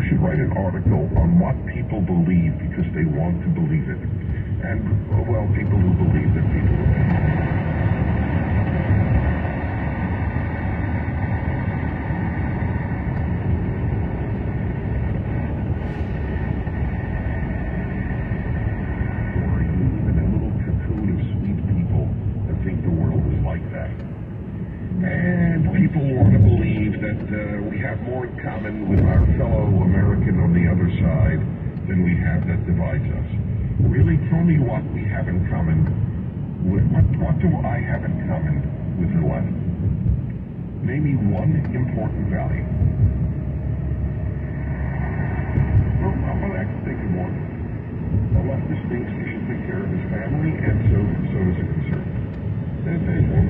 should write an article on what people believe because they want to believe it. And, well, people who believe that people believe. And people want to believe that we have more in common with our fellow American on the other side than we have that divides us. Really, tell me what we have in common. What do I have in common with the left? Name me one important value. Well, I'm going to think of one. A leftist thinks he should take care of his family, and so does a conservative. There's one.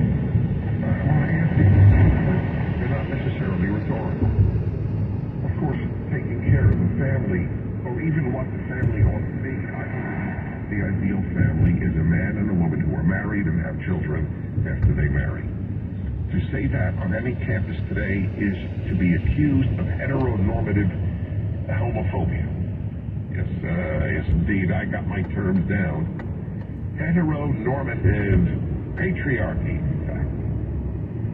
I want to ask you, they're not necessarily rhetorical. Of course, taking care of the family, or even what the family ought to be, I believe the ideal family is a man and a woman who are married and have children after they marry. To say that on any campus today is to be accused of heteronormative homophobia. Yes, indeed, I got my terms down. Heteronormative patriarchy, in fact.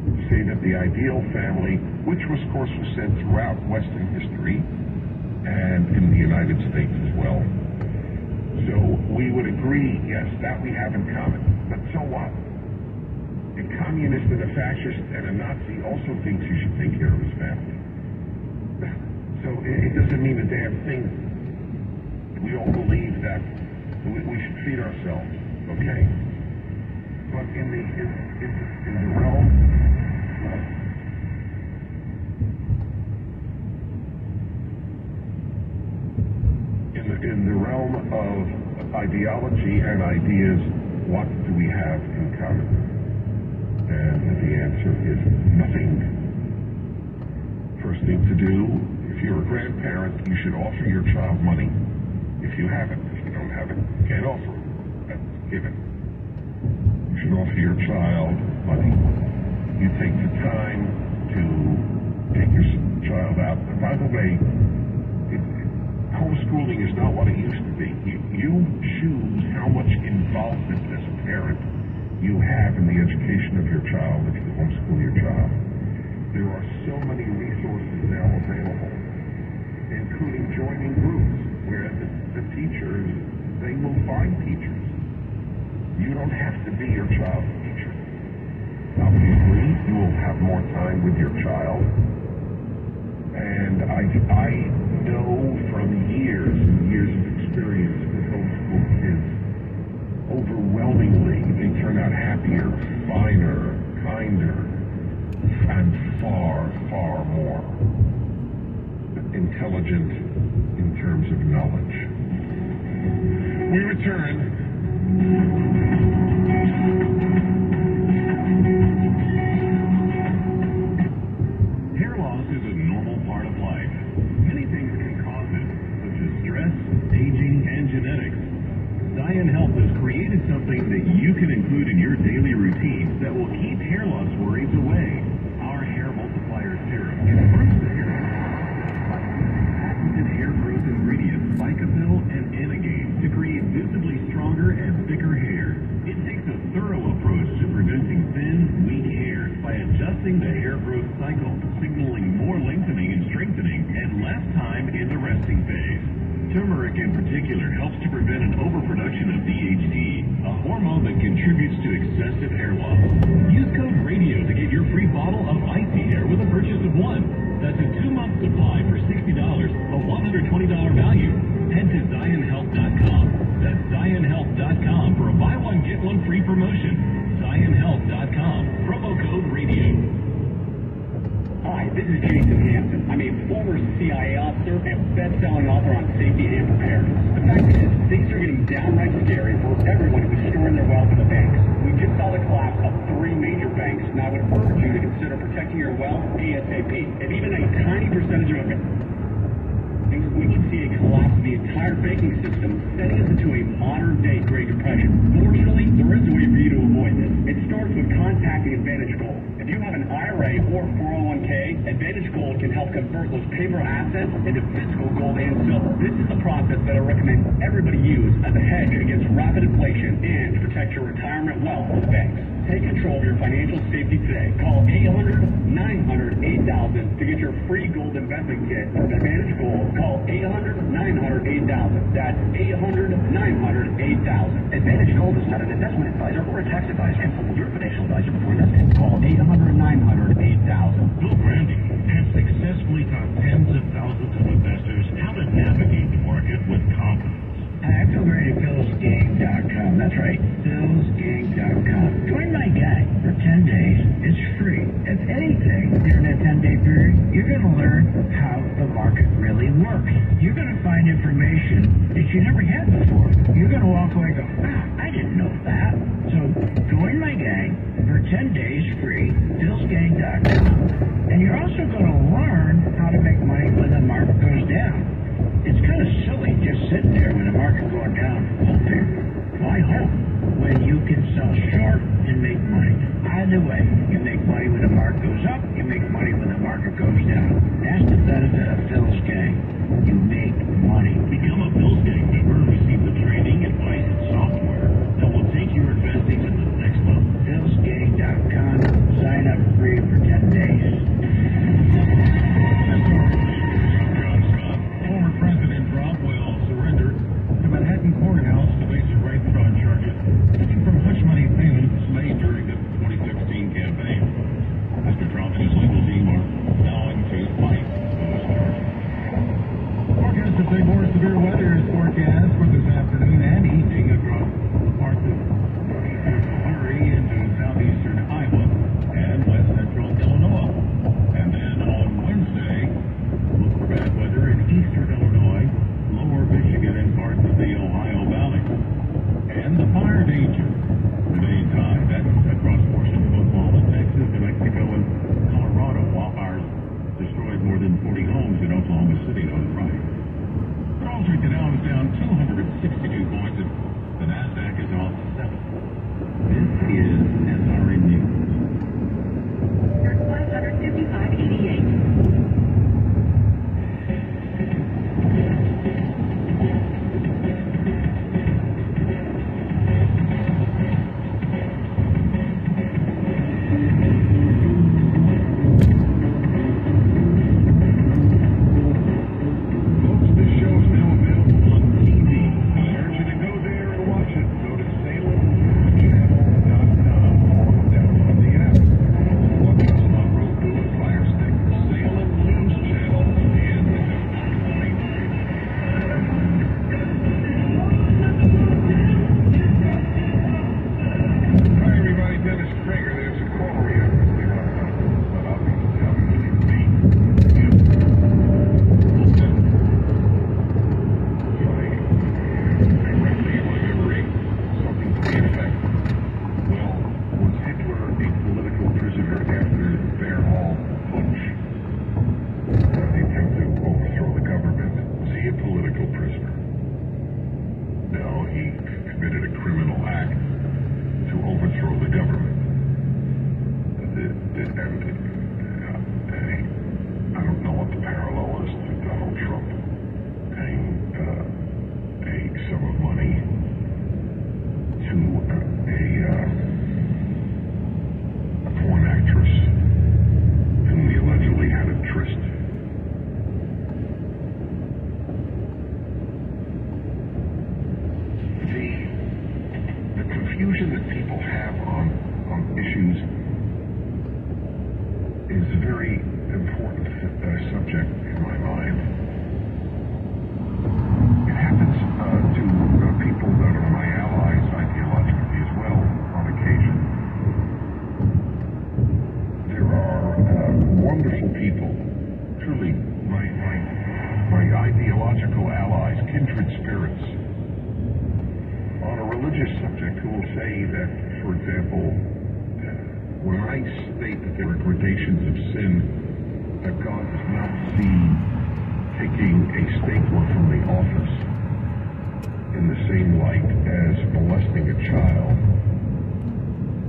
To say that the ideal family, which of course was sent throughout Western history and in the United States as well. So we would agree, yes, that we have in common. But so what? A communist and a fascist and a Nazi also thinks he should take care of his family. So it doesn't mean a damn thing. We all believe that we should feed ourselves, okay? But in the realm in the realm of ideology and ideas, what do we have in common? And the answer is nothing. First thing to do, if you're a grandparent, you should offer your child money. If you have it, if you don't have it, you can't offer it. That's given. You should offer your child money. You take the time to take your child out. And by the way, homeschooling is not what it used to be. You choose how much involvement as a parent you have in the education of your child if you homeschool your child. There are so many resources now available, including joining groups where the teachers, they will find teachers. You don't have to be your child's teacher. Obviously, you will have more time with your child. And I know from years and years of experience with homeschool kids, overwhelmingly, they turn out happier, finer, kinder, and far, far more intelligent in terms of knowledge. We return. Hair loss is a normal part of life. Many things can cause it, such as stress, aging, and genetics. Zion Health has created something that you can include in your daily routine that will keep hair loss worries away. Our Hair Multiplier Serum improves the hair by using patented hair growth ingredients Phycopil and Anagain to create visibly stronger and thicker hair. It takes a thorough approach to preventing thin, weak hair by adjusting the hair growth cycle, signaling more lengthening and strengthening and less time in the resting phase. Turmeric in particular helps to prevent an overproduction of DHT, a hormone that contributes to excessive hair loss. Use code RADIO to get your free bottle of Icy Hair with a purchase of one. That's a 2-month supply for $60, a $120 value. Head to ZionHealth.com. That's ZionHealth.com for a buy one, get one free promotion. ZionHealth.com. Promo code RADIO. Hi, this is Jason Hansen. I'm a former CIA officer and best-selling author on safety and preparedness. The fact is, things are getting downright scary for everyone who's storing their wealth in the banks. We just saw the collapse of 3 major banks, and I would urge you to consider protecting your wealth ASAP. If even a tiny percentage of it, we could see a collapse of the entire banking system, setting us into a modern-day Great Depression. Fortunately, there is a way for you to avoid avoid this. It starts with contacting Advantage Gold. If you have an IRA or 401k, Advantage Gold can help convert those paper assets into physical gold and silver. This is the process that I recommend everybody use as a hedge against rapid inflation and to protect your retirement wealth from the banks. Take control of your financial safety today. Call 800-900-8000 to get your free gold investment kit from Advantage Gold. Call 800-900-8000. That's 800-900-8000. Advantage Gold is not an investment advisor or a tax advisor. Consult with your financial advisor before investing. Call 800-900-8000. Bill Brandy has successfully taught tens of thousands of investors how to navigate the market with confidence. I feel great at PhilsGang.com. That's right, PhilsGang.com. Join my gang for 10 days. It's free. If anything, during that 10-day period, you're going to learn how the market really works. You're going to find information that you never had before. You're going to walk away and go, I didn't know that. So join my gang for 10 days free, PhilsGang.com. And you're also going to learn how to make money when the market goes down. It's kind of silly just sitting there when the market going down, hoping. Why hope when you can sell short and make money? Either way, you make money when the market goes up, you make money when the market goes down. That's the benefit of Phil's Gang. You make money. Become a Bill's Gang member and receive the training, advice, and software that will take your investing to the next level. PhilsGang.com. Sign up free for 10 days. Manhattan Courthouse to face a right fraud charges from hush money payments made during the 2016 campaign. Mr. Trump and his legal team are now into fight those charges. Forecast of big more severe weather is forecast for this afternoon and evening across parts of northeastern Missouri into southeastern Iowa and west central Illinois. And then on Wednesday, look for bad weather in eastern Illinois, lower Michigan, and parts of the Ohio Valley. And the fire danger remains high. That's across portions of Oklahoma, Texas, New Mexico, and Colorado. Wildfires destroyed more than 40 homes in Oklahoma City on Friday. Wall Street Dow is down 262 points, and the NASDAQ is off 7. This is SRN News. 555.88.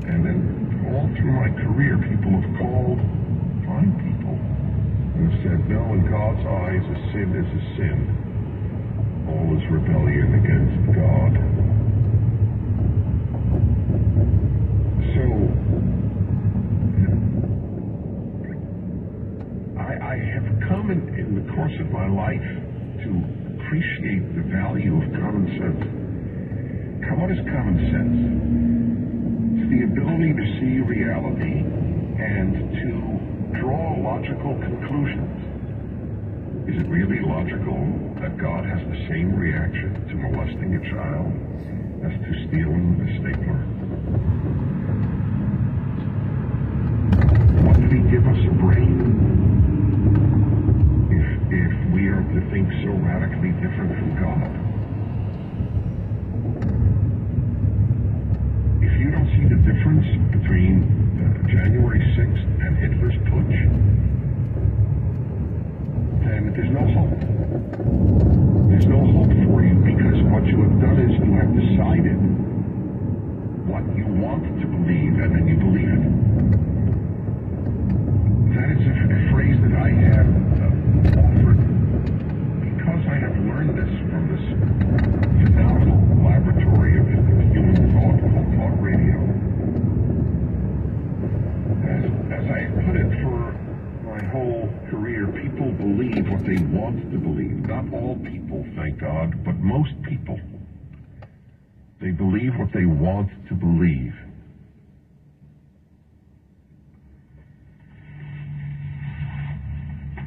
And then all through my career, people have called fine people and have said, no, in God's eyes, a sin is a sin. All is rebellion against God. So, I have come in the course of my life to appreciate the value of common sense. What is common sense? It's the ability to see reality and to draw logical conclusions. Is it really logical that God has the same reaction to molesting a child as to stealing the stapler? Why did he give us a brain if we are to think so radically different from God? If you don't see the difference between January 6th and Hitler's putsch, then there's no hope. There's no hope for you, because what you have done is you have decided what you want to believe, and then you believe it. That is a phrase that I have offered because I have learned this from this phenomenal laboratory of human thought called talk radio. As I put it, for my whole career, people believe what they want to believe. Not all people, thank God, but most people. They believe what they want to believe.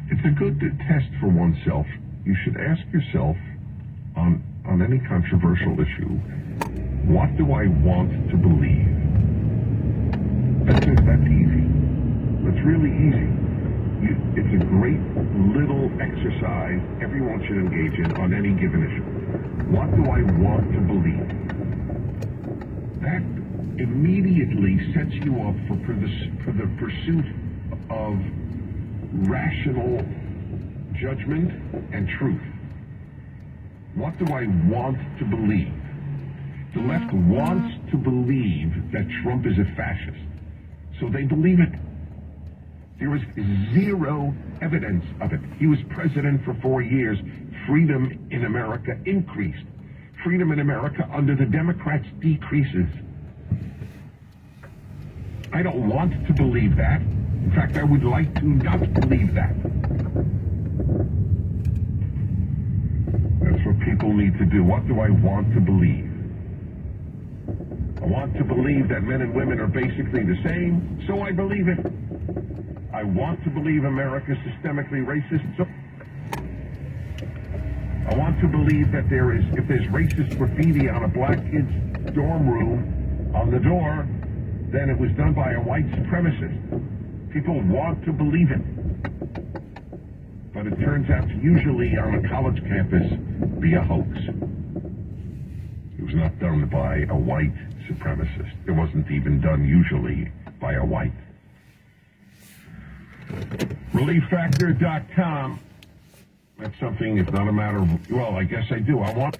It's a good test for oneself. You should ask yourself on any controversial issue, what do I want to believe? That's easy. That's really easy. It's a great little exercise everyone should engage in on any given issue. What do I want to believe? That immediately sets you up for the pursuit of rational judgment and truth. What do I want to believe? The left wants to believe that Trump is a fascist, so they believe it. There is zero evidence of it. He was president for 4 years. Freedom in America increased. Freedom in America under the Democrats decreases. I don't want to believe that. In fact, I would like to not believe that. That's what people need to do. What do I want to believe? I want to believe that men and women are basically the same, so I believe it. I want to believe America is systemically racist, so I want to believe that if there's racist graffiti on a black kid's dorm room on the door, then it was done by a white supremacist. People want to believe it. But it turns out to usually on a college campus be a hoax. It was not done by a white supremacist. It wasn't even done usually by a white. ReliefFactor.com. That's something, it's not a matter of, well, I guess I do. I want